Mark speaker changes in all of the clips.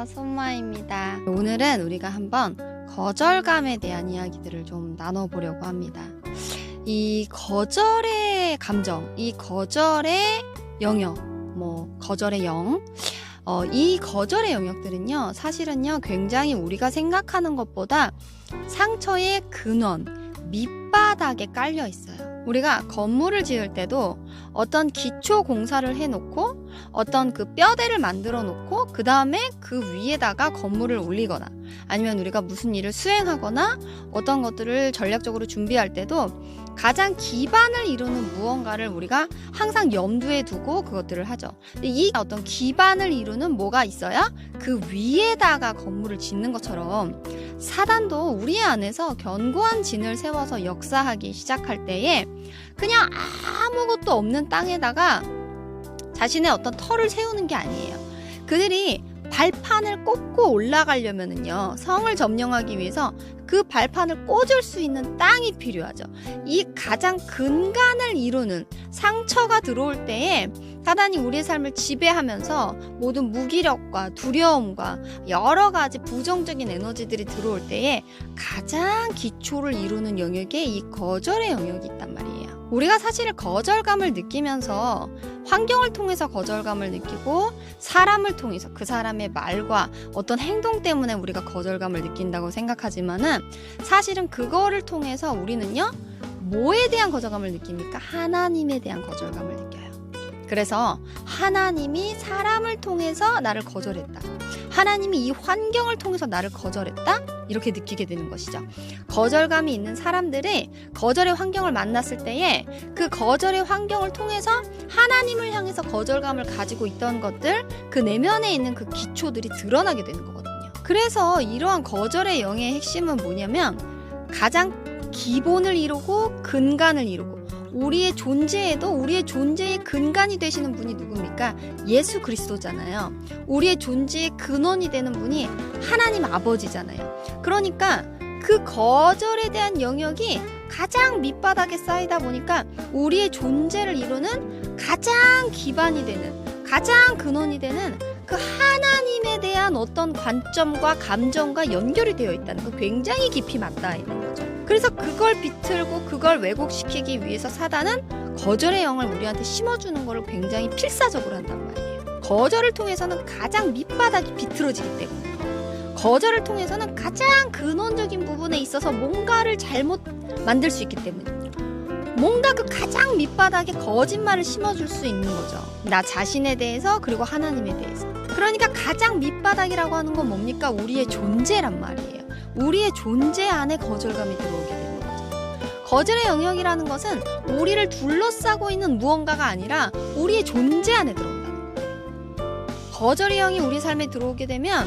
Speaker 1: 안녕하세요. 손마입니다. 오늘은 우리가 한번 거절감에 대한 이야기들을 좀 나눠보려고 합니다. 이 거절의 감정, 이 거절의 영역, 거절의 영, 이 거절의 영역들은요, 사실은요, 굉장히 우리가 생각하는 것보다 상처의 근원, 밑바닥에 깔려 있어요. 우리가 건물을 지을 때도 어떤 기초 공사를 해놓고 어떤 그 뼈대를 만들어 놓고 그 다음에 그 위에다가 건물을 올리거나 아니면 우리가 무슨 일을 수행하거나 어떤 것들을 전략적으로 준비할 때도 가장 기반을 이루는 무언가를 우리가 항상 염두에 두고 그것들을 하죠. 근데 이 어떤 기반을 이루는 뭐가 있어야 그 위에다가 건물을 짓는 것처럼 사단도 우리 안에서 견고한 진을 세워서 역사하기 시작할 때에 그냥 아무것도 없는 땅에다가 자신의 어떤 터를 세우는 게 아니에요. 그들이 발판을 꽂고 올라가려면은요, 성을 점령하기 위해서 그 발판을 꽂을 수 있는 땅이 필요하죠. 이 가장 근간을 이루는 상처가 들어올 때에 사단이 우리의 삶을 지배하면서 모든 무기력과 두려움과 여러 가지 부정적인 에너지들이 들어올 때에 가장 기초를 이루는 영역에 이 거절의 영역이 있단 말이에요. 우리가 사실 거절감을 느끼면서 환경을 통해서 거절감을 느끼고 사람을 통해서 그 사람의 말과 어떤 행동 때문에 우리가 거절감을 느낀다고 생각하지만은 사실은 그거를 통해서 우리는요, 뭐에 대한 거절감을 느낍니까? 하나님에 대한 거절감을 느껴요. 그래서 하나님이 사람을 통해서 나를 거절했다, 하나님이 이 환경을 통해서 나를 거절했다, 이렇게 느끼게 되는 것이죠. 거절감이 있는 사람들이 거절의 환경을 만났을 때에 그 거절의 환경을 통해서 하나님을 향해서 거절감을 가지고 있던 것들, 그 내면에 있는 그 기초들이 드러나게 되는 거거든요. 그래서 이러한 거절의 영의 핵심은 뭐냐면 가장 기본을 이루고 근간을 이루고 우리의 존재에도 우리의 존재의 근간이 되시는 분이 누굽니까? 예수 그리스도잖아요. 우리의 존재의 근원이 되는 분이 하나님 아버지잖아요. 그러니까 그 거절에 대한 영역이 가장 밑바닥에 쌓이다 보니까 우리의 존재를 이루는 가장 기반이 되는, 가장 근원이 되는 그 하나님에 대한 어떤 관점과 감정과 연결이 되어 있다는 거, 굉장히 깊이 맞닿아 있는 거죠. 그래서 그걸 비틀고 그걸 왜곡시키기 위해서 사단은 거절의 영을 우리한테 심어주는 거를 굉장히 필사적으로 한단 말이에요. 거절을 통해서는 가장 밑바닥이 비틀어지기 때문에, 거절을 통해서는 가장 근원적인 부분에 있어서 뭔가를 잘못 만들 수 있기 때문에, 뭔가 그 가장 밑바닥에 거짓말을 심어줄 수 있는 거죠. 나 자신에 대해서, 그리고 하나님에 대해서. 그러니까 가장 밑바닥이라고 하는 건 뭡니까? 우리의 존재란 말이에요. 우리의 존재 안에 거절감이 들어오게 되는 거죠. 거절의 영역이라는 것은 우리를 둘러싸고 있는 무언가가 아니라 우리의 존재 안에 들어온다는 거예요. 거절의 영이 우리 삶에 들어오게 되면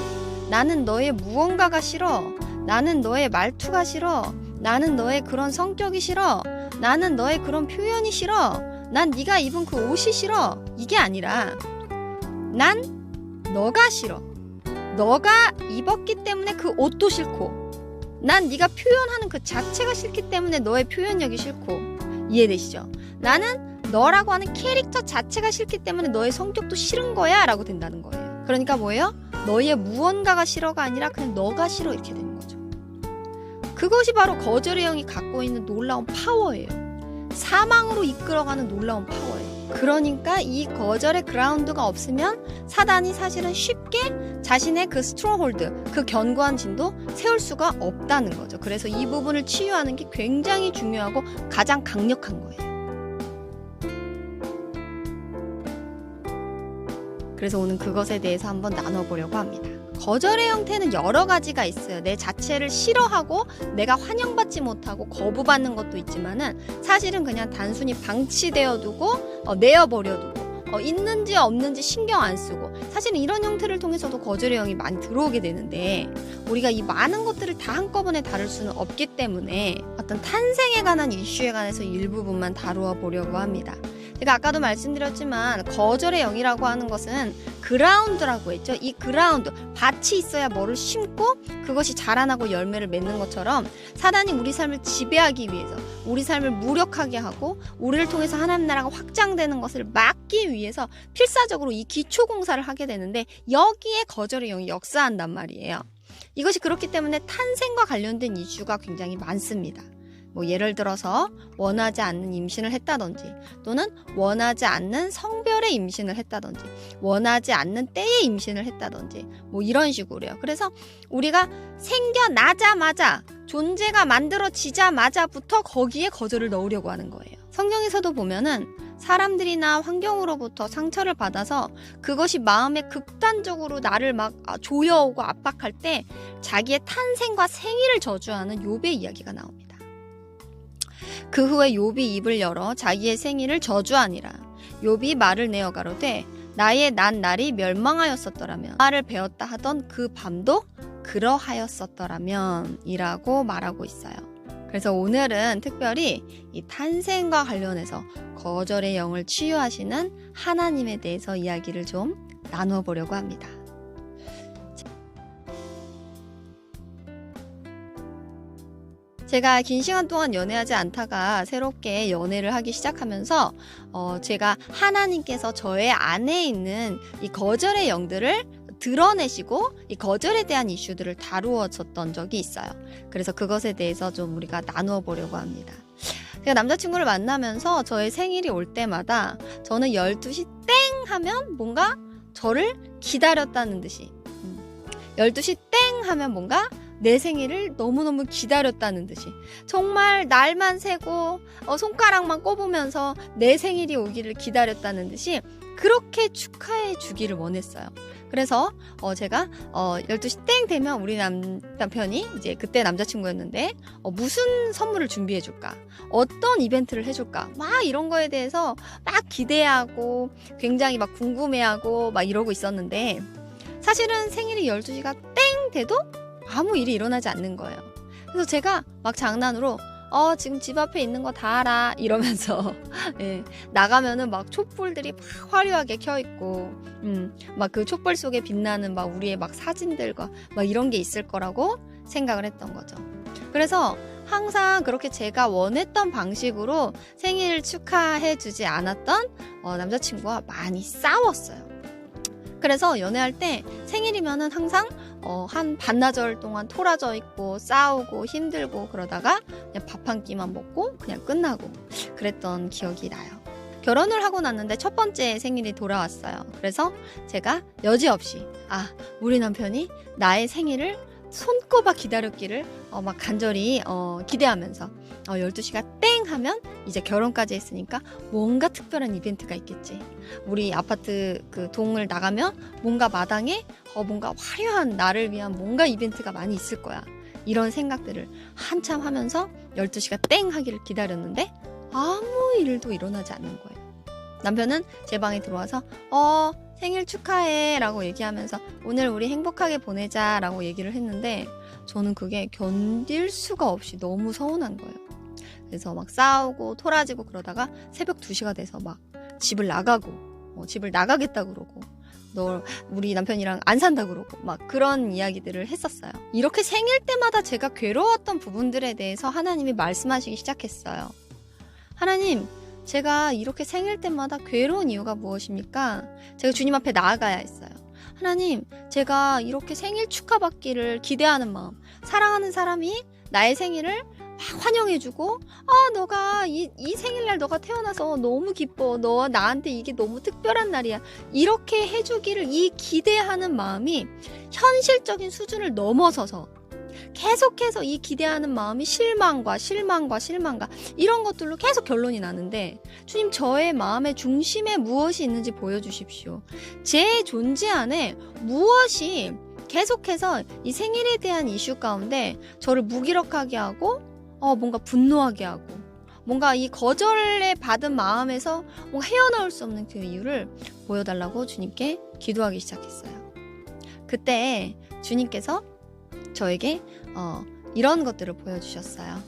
Speaker 1: 나는 너의 무언가가 싫어, 나는 너의 말투가 싫어, 나는 너의 그런 성격이 싫어, 나는 너의 그런 표현이 싫어, 난 네가 입은 그 옷이 싫어, 이게 아니라 난 너가 싫어, 너가 입었기 때문에 그 옷도 싫고, 난 네가 표현하는 그 자체가 싫기 때문에 너의 표현력이 싫고, 이해되시죠? 나는 너라고 하는 캐릭터 자체가 싫기 때문에 너의 성격도 싫은 거야 라고 된다는 거예요. 그러니까 뭐예요? 너의 무언가가 싫어가 아니라 그냥 너가 싫어, 이렇게 되는 거죠. 그것이 바로 거절의 영이 갖고 있는 놀라운 파워예요. 사망으로 이끌어가는 놀라운 파워예요. 그러니까 이 거절의 그라운드가 없으면 사단이 사실은 쉽게 자신의 그 스트롱홀드, 그 견고한 진도 세울 수가 없다는 거죠. 그래서 이 부분을 치유하는 게 굉장히 중요하고 가장 강력한 거예요. 그래서 오늘 그것에 대해서 한번 나눠보려고 합니다. 거절의 형태는 여러 가지가 있어요. 내 자체를 싫어하고 내가 환영받지 못하고 거부받는 것도 있지만은 사실은 그냥 단순히 방치되어 두고 내어버려 두고 있는지 없는지 신경 안 쓰고, 사실은 이런 형태를 통해서도 거절의 영이 많이 들어오게 되는데 우리가 이 많은 것들을 다 한꺼번에 다룰 수는 없기 때문에 어떤 탄생에 관한 이슈에 관해서 일부분만 다루어 보려고 합니다. 제가 아까도 말씀드렸지만 거절의 영이라고 하는 것은 그라운드라고 했죠. 이 그라운드, 밭이 있어야 뭐를 심고 그것이 자라나고 열매를 맺는 것처럼 사단이 우리 삶을 지배하기 위해서, 우리 삶을 무력하게 하고 우리를 통해서 하나님 나라가 확장되는 것을 막기 위해서 필사적으로 이 기초공사를 하게 되는데, 여기에 거절의 영이 역사한단 말이에요. 이것이 그렇기 때문에 탄생과 관련된 이슈가 굉장히 많습니다. 뭐 예를 들어서 원하지 않는 임신을 했다든지, 또는 원하지 않는 성별의 임신을 했다든지, 원하지 않는 때에 임신을 했다든지, 뭐 이런 식으로요. 그래서 우리가 생겨나자마자, 존재가 만들어지자마자부터 거기에 거절을 넣으려고 하는 거예요. 성경에서도 보면은 사람들이나 환경으로부터 상처를 받아서 그것이 마음에 극단적으로 나를 막 조여오고 압박할 때 자기의 탄생과 생일을 저주하는 욥의 이야기가 나옵니다. 그 후에 욥이 입을 열어 자기의 생일을 저주하니라. 욥이 말을 내어 가로되 나의 난 날이 멸망하였었더라면, 말을 배웠다 하던 그 밤도 그러하였었더라면 이라고 말하고 있어요. 그래서 오늘은 특별히 이 탄생과 관련해서 거절의 영을 치유하시는 하나님에 대해서 이야기를 좀 나누어 보려고 합니다. 제가 긴 시간 동안 연애하지 않다가 새롭게 연애를 하기 시작하면서 제가 하나님께서 저의 안에 있는 이 거절의 영들을 드러내시고 이 거절에 대한 이슈들을 다루었던 적이 있어요. 그래서 그것에 대해서 좀 우리가 나누어 보려고 합니다. 제가 남자친구를 만나면서 저의 생일이 올 때마다 저는 12시 땡 하면 뭔가 저를 기다렸다는 듯이, 12시 땡 하면 뭔가 내 생일을 너무너무 기다렸다는 듯이, 정말 날만 세고 손가락만 꼽으면서 내 생일이 오기를 기다렸다는 듯이 그렇게 축하해 주기를 원했어요. 그래서 제가 12시 땡 되면 우리 남편이, 이제 그때 남자친구였는데 무슨 선물을 준비해 줄까, 어떤 이벤트를 해줄까, 막 이런 거에 대해서 막 기대하고 굉장히 막 궁금해하고 막 이러고 있었는데, 사실은 생일이 12시가 땡 돼도 아무 일이 일어나지 않는 거예요. 그래서 제가 막 장난으로 지금 집 앞에 있는 거 다 알아 이러면서 예, 나가면은 막 촛불들이 막 화려하게 켜있고 막 그 촛불 속에 빛나는 막 우리의 막 사진들과 막 이런 게 있을 거라고 생각을 했던 거죠. 그래서 항상 그렇게 제가 원했던 방식으로 생일 축하해 주지 않았던 남자친구와 많이 싸웠어요. 그래서 연애할 때 생일이면은 항상 한 반나절 동안 토라져 있고 싸우고 힘들고 그러다가 그냥 밥 한 끼만 먹고 그냥 끝나고 그랬던 기억이 나요. 결혼을 하고 났는데 첫 번째 생일이 돌아왔어요. 그래서 제가 여지없이 우리 남편이 나의 생일을 손꼽아 기다렸기를 막 간절히 기대하면서 12시가 땡 하면 이제 결혼까지 했으니까 뭔가 특별한 이벤트가 있겠지. 우리 아파트 그 동을 나가면 뭔가 마당에 뭔가 화려한 나를 위한 뭔가 이벤트가 많이 있을 거야. 이런 생각들을 한참 하면서 12시가 땡 하기를 기다렸는데 아무 일도 일어나지 않는 거예요. 남편은 제 방에 들어와서 생일 축하해 라고 얘기하면서 오늘 우리 행복하게 보내자 라고 얘기를 했는데, 저는 그게 견딜 수가 없이 너무 서운한 거예요. 그래서 막 싸우고 토라지고 그러다가 새벽 2시가 돼서 막 집을 나가고 집을 나가겠다 그러고 너 우리 남편이랑 안 산다 그러고 막 그런 이야기들을 했었어요. 이렇게 생일 때마다 제가 괴로웠던 부분들에 대해서 하나님이 말씀하시기 시작했어요. 하나님, 제가 이렇게 생일 때마다 괴로운 이유가 무엇입니까? 제가 주님 앞에 나아가야 했어요. 하나님, 제가 이렇게 생일 축하받기를 기대하는 마음, 사랑하는 사람이 나의 생일을 막 환영해주고 너가 이 생일날 너가 태어나서 너무 기뻐, 너와 나한테 이게 너무 특별한 날이야, 이렇게 해주기를 이 기대하는 마음이 현실적인 수준을 넘어서서 계속해서 이 기대하는 마음이 실망과 이런 것들로 계속 결론이 나는데, 주님, 저의 마음의 중심에 무엇이 있는지 보여주십시오. 제 존재 안에 무엇이 계속해서 이 생일에 대한 이슈 가운데 저를 무기력하게 하고 뭔가 분노하게 하고 뭔가 이 거절에 받은 마음에서 뭔가 헤어나올 수 없는 그 이유를 보여달라고 주님께 기도하기 시작했어요. 그때 주님께서 저에게 이런 것들을 보여주셨어요.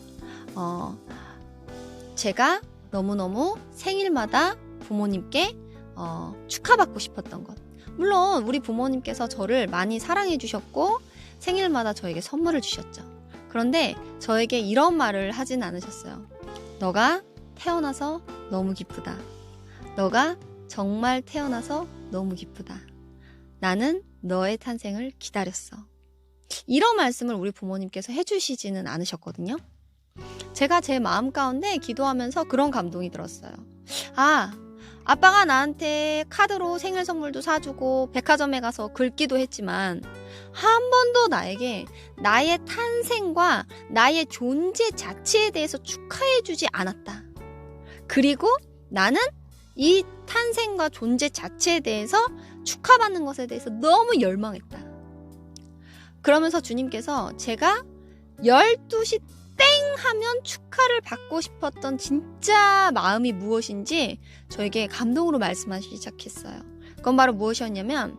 Speaker 1: 제가 너무너무 생일마다 부모님께 축하받고 싶었던 것. 물론 우리 부모님께서 저를 많이 사랑해 주셨고 생일마다 저에게 선물을 주셨죠. 그런데 저에게 이런 말을 하진 않으셨어요. 너가 태어나서 너무 기쁘다. 너가 정말 태어나서 너무 기쁘다. 나는 너의 탄생을 기다렸어. 이런 말씀을 우리 부모님께서 해주시지는 않으셨거든요. 제가 제 마음 가운데 기도하면서 그런 감동이 들었어요. 아빠가 나한테 카드로 생일 선물도 사주고 백화점에 가서 긁기도 했지만 한 번도 나에게 나의 탄생과 나의 존재 자체에 대해서 축하해주지 않았다. 그리고 나는 이 탄생과 존재 자체에 대해서 축하받는 것에 대해서 너무 열망했다. 그러면서 주님께서 제가 12시 땡 하면 축하를 받고 싶었던 진짜 마음이 무엇인지 저에게 감동으로 말씀하시기 시작했어요. 그건 바로 무엇이었냐면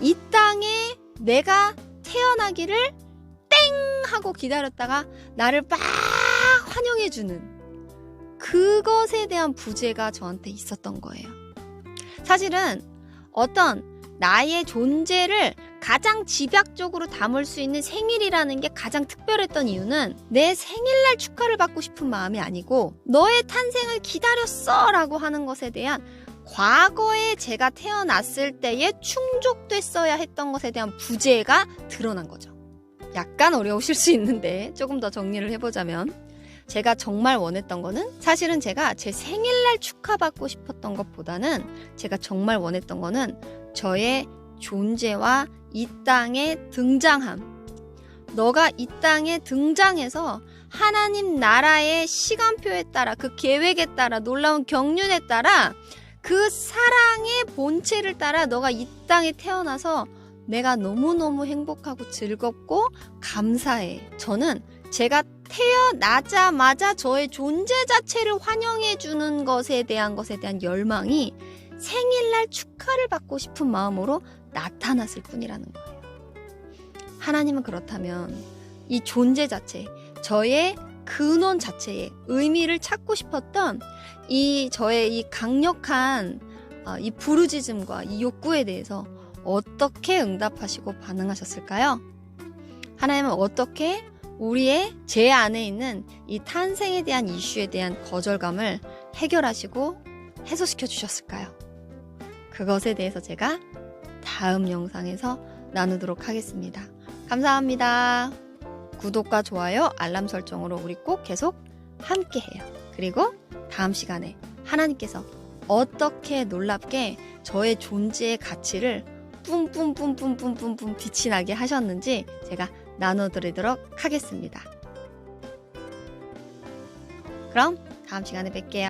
Speaker 1: 이 땅에 내가 태어나기를 땡 하고 기다렸다가 나를 막 환영해주는 그것에 대한 부재가 저한테 있었던 거예요. 사실은 어떤 나의 존재를 가장 집약적으로 담을 수 있는 생일이라는 게 가장 특별했던 이유는 내 생일날 축하를 받고 싶은 마음이 아니고 너의 탄생을 기다렸어 라고 하는 것에 대한 과거에 제가 태어났을 때에 충족됐어야 했던 것에 대한 부재가 드러난 거죠. 약간 어려우실 수 있는데 조금 더 정리를 해보자면 제가 정말 원했던 거는 사실은 제가 제 생일날 축하받고 싶었던 것보다는 제가 정말 원했던 거는 저의 존재와 이 땅에 등장함. 너가 이 땅에 등장해서 하나님 나라의 시간표에 따라 그 계획에 따라 놀라운 경륜에 따라 그 사랑의 본체를 따라 너가 이 땅에 태어나서 내가 너무너무 행복하고 즐겁고 감사해. 저는 제가 태어나자마자 저의 존재 자체를 환영해주는 것에 대한 열망이 생일날 축하를 받고 싶은 마음으로 나타났을 뿐이라는 거예요. 하나님은 그렇다면 이 존재 자체, 저의 근원 자체의 의미를 찾고 싶었던 이 저의 이 강력한 이 부르짖음과 이 욕구에 대해서 어떻게 응답하시고 반응하셨을까요? 하나님은 어떻게 우리의 제 안에 있는 이 탄생에 대한 이슈에 대한 거절감을 해결하시고 해소시켜 주셨을까요? 그것에 대해서 제가 다음 영상에서 나누도록 하겠습니다. 감사합니다. 구독과 좋아요, 알람 설정으로 우리 꼭 계속 함께해요. 그리고 다음 시간에 하나님께서 어떻게 놀랍게 저의 존재의 가치를 뿜뿜뿜뿜뿜뿜뿜 빛이 나게 하셨는지 제가 나눠드리도록 하겠습니다. 그럼 다음 시간에 뵐게요.